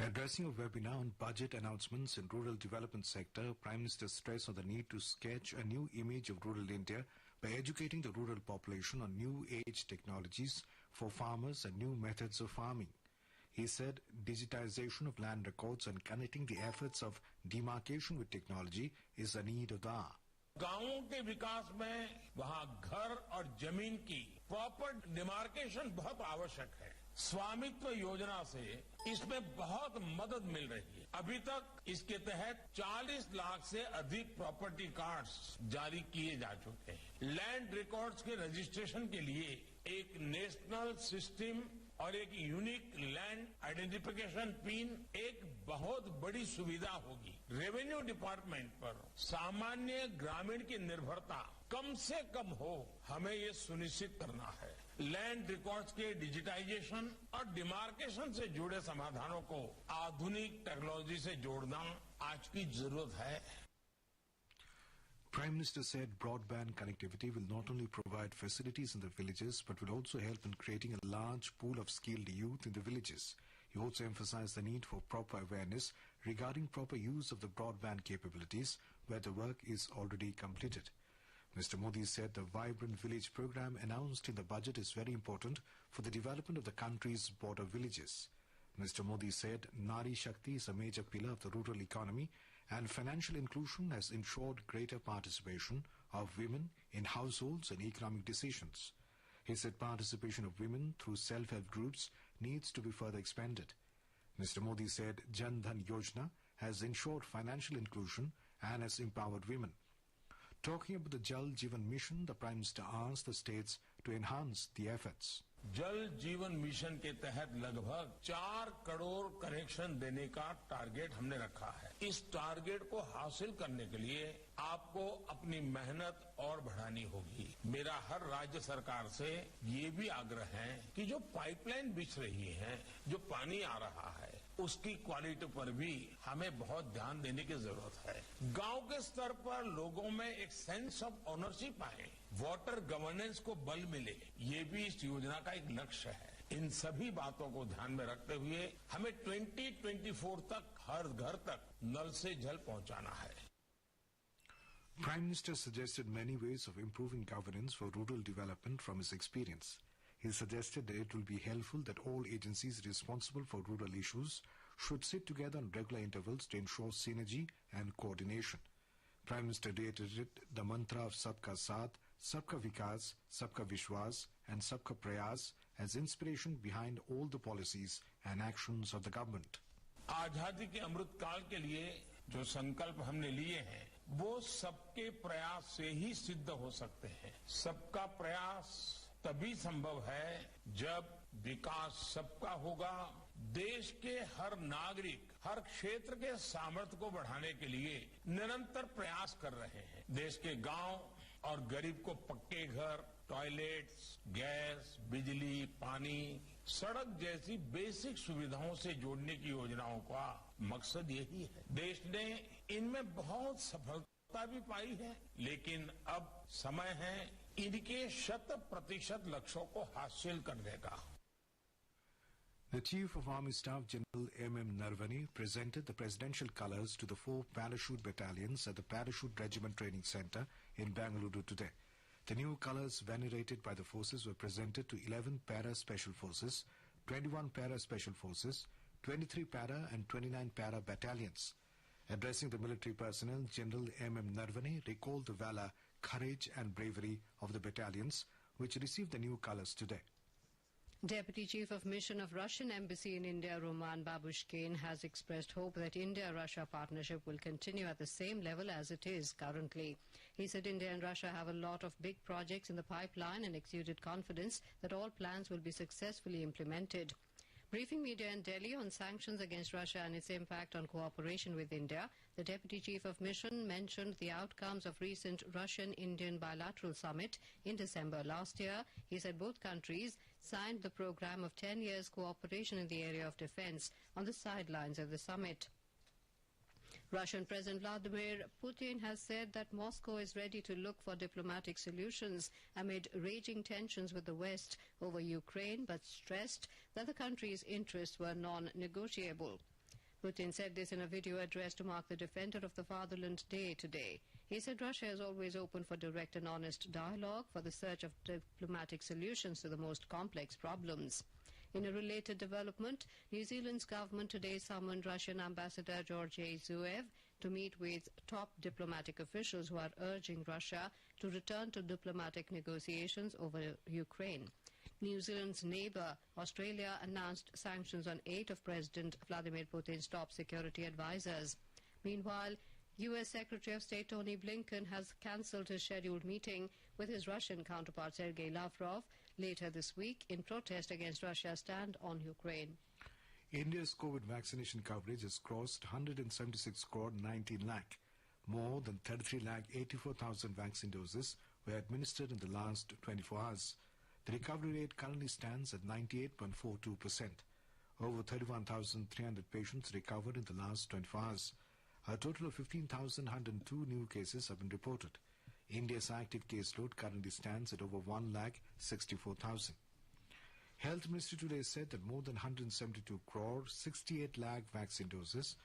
Addressing a webinar on budget announcements in rural development sector, Prime Minister stressed on the need to sketch a new image of rural India by educating the rural population on new age technologies for farmers and new methods of farming. He said digitization of land records and connecting the efforts of demarcation with technology is a need of the hour. गांवों के विकास में वहां घर और जमीन की proper demarcation बहुत आवश्यक है। स्वामित्व योजना से इसमें बहुत मदद मिल रही है। अभी तक इसके तहत 40 लाख से अधिक प्रॉपर्टी कार्ड्स जारी किए जा चुके हैं। लैंड रिकॉर्ड्स के रजिस्ट्रेशन के लिए एक नेशनल सिस्टम और एक यूनिक लैंड आइडेंटिफिकेशन पिन एक बहुत बड़ी सुविधा होगी। रेवेन्यू डिपार्टमेंट पर सामान्य ग्रामीण की निर्भरता कम से कम हो, हमें ये सुनिश्चित करना है। लैंड रिकॉर्ड्स के डिजिटाइजेशन और डिमार्केशन से जुड़े समाधानों को आधुनिक टेक्नोलॉजी से जोड़ना आज की जरूरत है। Prime Minister said broadband connectivity will not only provide facilities in the villages but will also help in creating a large pool of skilled youth in the villages. He also emphasized the need for proper awareness regarding proper use of the broadband capabilities where the work is already completed. Mr. Modi said the Vibrant Village program announced in the budget is very important for the development of the country's border villages. Mr. Modi said Nari Shakti is a major pillar of the rural economy and financial inclusion has ensured greater participation of women in households and economic decisions. He said participation of women through self-help groups needs to be further expanded. Mr. Modi said Jan Dhan Yojana has ensured financial inclusion and has empowered women. Talking about the Jal Jeevan Mission, the Prime Minister asked the states to enhance the efforts. जल जीवन mission के तहत लगभग 4 crore connection देने का target हमने रखा है। इस टारगेट को हासिल करने के लिए आपको अपनी मेहनत और बढ़ानी होगी। मेरा हर राज्य सरकार से ये भी आग्रह है कि जो पाइपलाइन बिछ रही है, जो पानी आ रहा है, उसकी क्वालिटी पर भी हमें बहुत ध्यान देने की जरूरत है। गांव के स्तर पर लोगों में एक सेंस ऑफ ओनरशिप आए, वाटर गवर्नेंस को बल मिले, ये भी इस योजना का एक लक्ष्य है। इन सभी बातों को ध्यान में रखते हुए हमें 2024 तक हर घर तक नल से जल पहुंचाना है। Prime Minister suggested many ways of improving governance for rural development from his experience. He suggested that it will be helpful that all agencies responsible for rural issues should sit together on regular intervals to ensure synergy and coordination. Prime Minister reiterated the mantra of Sabka Saath, Sabka Vikas, Sabka Vishwas and Sabka Prayas as inspiration behind all the policies and actions of the government. आजादी के अमृत काल के लिए जो संकल्प हमने लिए हैं, वो सबके प्रयास से ही सिद्ध हो सकते हैं। सबका प्रयास तभी संभव है जब विकास सबका होगा। देश के हर नागरिक हर क्षेत्र के सामर्थ्य को बढ़ाने के लिए निरंतर प्रयास कर रहे हैं। देश के गांव और गरीब को पक्के घर, टॉयलेट्स, गैस, बिजली, पानी, सड़क जैसी बेसिक सुविधाओं से जोड़ने की योजनाओं का मकसद यही है। देश ने इनमें बहुत सफलता भी पाई है, लेकिन अब समय है इनके 100% लक्ष्यों को हासिल करने का। The Chief of Army Staff General M.M. Narvane presented the presidential colours to the 4 parachute battalions at the Parachute Regiment Training Centre in Bangalore today. The new colours venerated by the forces were presented to 11 Para Special Forces, 21 Para Special Forces, 23 Para and 29 Para battalions. Addressing the military personnel, General M.M. Narvane recalled the valour, courage and bravery of the battalions which received the new colours today. Deputy Chief of Mission of Russian Embassy in India, Roman Babushkin, has expressed hope that India-Russia partnership will continue at the same level as it is currently. He said India and Russia have a lot of big projects in the pipeline and exuded confidence that all plans will be successfully implemented. Briefing media in Delhi on sanctions against Russia and its impact on cooperation with India, the Deputy Chief of Mission mentioned the outcomes of recent Russian-Indian bilateral summit in December last year. He said both countries signed the program of 10 years cooperation in the area of defense on the sidelines of the summit. Russian President Vladimir Putin has said that Moscow is ready to look for diplomatic solutions amid raging tensions with the West over Ukraine, but stressed that the country's interests were non-negotiable. Putin said this in a video address to mark the Defender of the Fatherland Day today. He said Russia is always open for direct and honest dialogue for the search of diplomatic solutions to the most complex problems. In a related development, New Zealand's government today summoned Russian Ambassador Georgiy Zuev to meet with top diplomatic officials who are urging Russia to return to diplomatic negotiations over Ukraine. New Zealand's neighbour, Australia, announced sanctions on 8 of President Vladimir Putin's top security advisers. Meanwhile, U.S. Secretary of State Tony Blinken has cancelled his scheduled meeting with his Russian counterpart Sergei Lavrov later this week in protest against Russia's stand on Ukraine. India's COVID vaccination coverage has crossed 176 crore 19 lakh. More than 33 lakh 84,000 vaccine doses were administered in the last 24 hours. The recovery rate currently stands at 98.42%. Over 31,300 patients recovered in the last 24 hours. A total of 15,102 new cases have been reported. India's active caseload currently stands at over 1,64,000. Health Ministry today said that more than 172 crore 68 lakh vaccine doses